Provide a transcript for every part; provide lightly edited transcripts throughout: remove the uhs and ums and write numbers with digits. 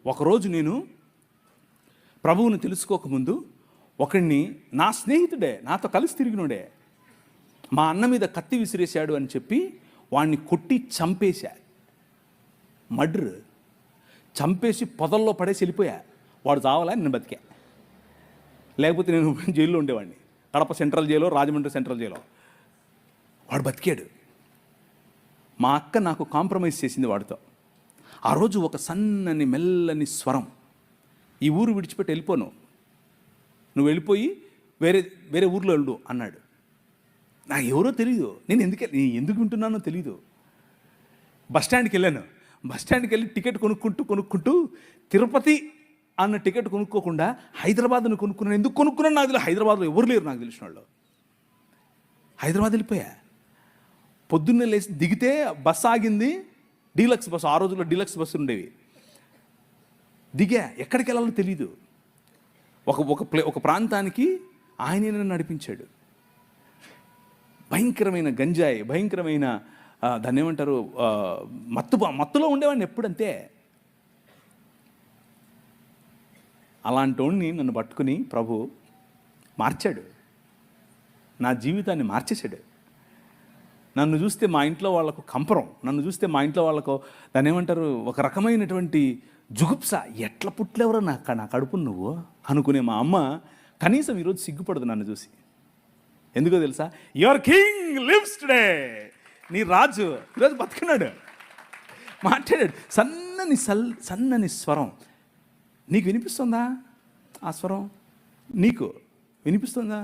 ఒకరోజు నేను ప్రభువుని తెలుసుకోకముందు ఒకడిని, నా స్నేహితుడే, నాతో కలిసి తిరిగినోడే, మా అన్న మీద కత్తి విసిరేశాడు అని చెప్పి వాడిని కొట్టి చంపేశా. మర్డర్ చంపేసి పొదల్లో పడేసి వెళ్ళిపోయా. వాడు చావాలని నేను బతికా, లేకపోతే నేను జైల్లో ఉండేవాడిని. Kadapa central Xylo, Rajahmundry central Xylo. వాడు బతికాడు. మా అక్క నాకు కాంప్రమైజ్ చేసింది వాడితో. ఆ రోజు ఒక సన్నని మెల్లని స్వరం, ఈ ఊరు విడిచిపెట్టి వెళ్ళిపోను, నువ్వు వెళ్ళిపోయి వేరే వేరే ఊర్లో వెళ్ళు అన్నాడు. నాకు ఎవరో తెలీదు, నేను ఎందుకు వింటున్నానో తెలీదు. బస్టాండ్కి వెళ్ళాను. బస్టాండ్కి వెళ్ళి టికెట్ కొనుక్కుంటూ తిరుపతి అన్న టికెట్ కొనుక్కోకుండా హైదరాబాద్ను కొనుక్కున్నాను. ఎందుకు కొనుక్కున్నాను నాకు తెలియదు. హైదరాబాద్లో ఎవరు లేరు నాకు తెలిసిన వాళ్ళు. హైదరాబాద్ వెళ్ళిపోయా. పొద్దున్నే లేచి దిగితే బస్సు ఆగింది, డీలక్స్ బస్సు. ఆ రోజుల్లో డీలక్స్ బస్సు ఉండేవి. దిగా, ఎక్కడికి వెళ్ళాలో తెలీదు. ఒక ప్రాంతానికి ఆయనే నన్ను నడిపించాడు. భయంకరమైన గంజాయి, భయంకరమైన దాన్ని ఏమంటారు, మత్తులో ఉండేవాడిని ఎప్పుడంతే. అలాంటి నన్ను పట్టుకుని ప్రభు మార్చాడు, నా జీవితాన్ని మార్చేశాడు. నన్ను చూస్తే మా ఇంట్లో వాళ్ళకు కంపరం, నన్ను చూస్తే మా ఇంట్లో వాళ్ళకు దాన్ని ఏమంటారు, ఒక రకమైనటువంటి జుగుప్స. ఎట్లా పుట్లేవరో నా కడుపు నువ్వు అనుకునే మా అమ్మ కనీసం ఈరోజు సిగ్గుపడదు నన్ను చూసి. ఎందుకో తెలుసా? Your king lives today. నీ రాజు ఈరోజు బతుకున్నాడు, మాట్లాడాడు. సన్నని స్వరం. నీకు వినిపిస్తుందా ఆ స్వరం? నీకు వినిపిస్తుందా?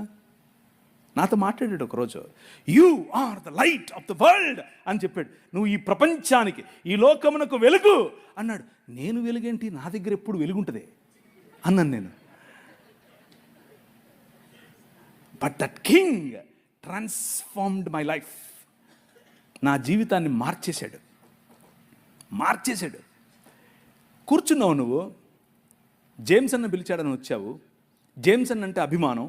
నాతో మాట్లాడాడు ఒకరోజు. You are the light of the world అని చెప్పాడు. నువ్వు ఈ ప్రపంచానికి, ఈ లోకమునకు వెలుగు అన్నాడు. నేను వెలుగేంటి, నా దగ్గర ఎప్పుడు వెలుగుంటుంది అన్నాను నేను. But that king transformed my life. నా జీవితాన్ని మార్చేశాడు. కూర్చున్నావు నువ్వు, జేమ్స్ అన్న పిలిచాడని వచ్చావు. జేమ్స్ అన్న అంటే అభిమానం,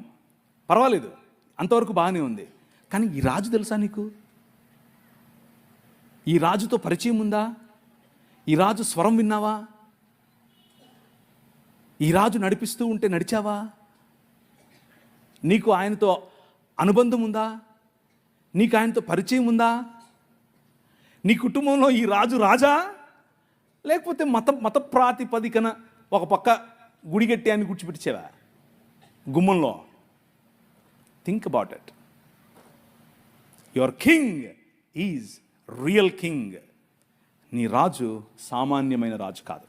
పర్వాలేదు, అంతవరకు బాగానే ఉంది. కానీ ఈ రాజు తెలుసా నీకు? ఈ రాజుతో పరిచయం ఉందా? ఈ రాజు స్వరం విన్నావా? ఈ రాజు నడిపిస్తూ ఉంటే నడిచావా? నీకు ఆయనతో అనుబంధం ఉందా? నీకు ఆయనతో పరిచయం ఉందా? నీ కుటుంబంలో ఈ రాజు రాజా, లేకపోతే మత ప్రాతిపదికన ఒక పక్క గుడిగట్టి ఆయన కూర్చోబెట్టించావా గుమ్మంలో? Think about it. Your king is real king. నీ రాజు సామాన్యమైన రాజు కాదు.